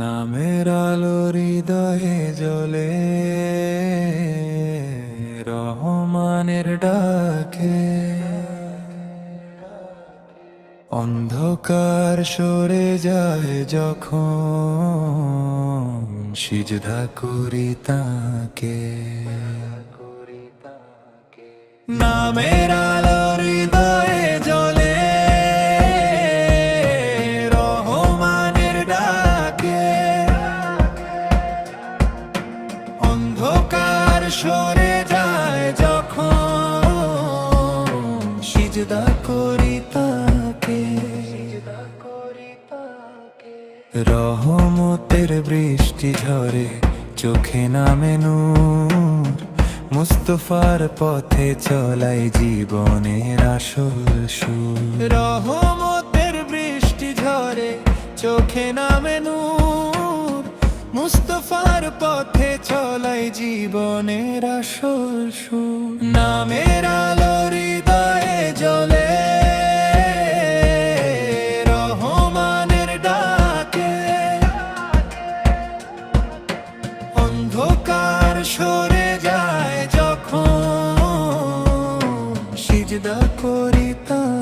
নামের আলো হৃদয়ে জ্বলে, রহমানের ডাকে অন্ধকার সরে যায় যখন, সিজদা করি তাকে। নামের আলো হৃদয়ে জ্বলে, রহমানের ডাকে অন্ধকার সরে যায় যখন, সিজদা করি তাকে। রহমতের বৃষ্টি ঝরে, চোখে নামে নূর, মুস্তফার পথে চলাই জীবনের আসল সুর। রহমতের বৃষ্টি ঝরে, চোখে নামে নূর, মুস্তফার পথে চলাই জীবনের আসল সুর। নামের আলো হৃদয়ে জ্বলে, রহমানের ডাকে অন্ধকার সরে যায় যখন, সিজদা করি তাকে।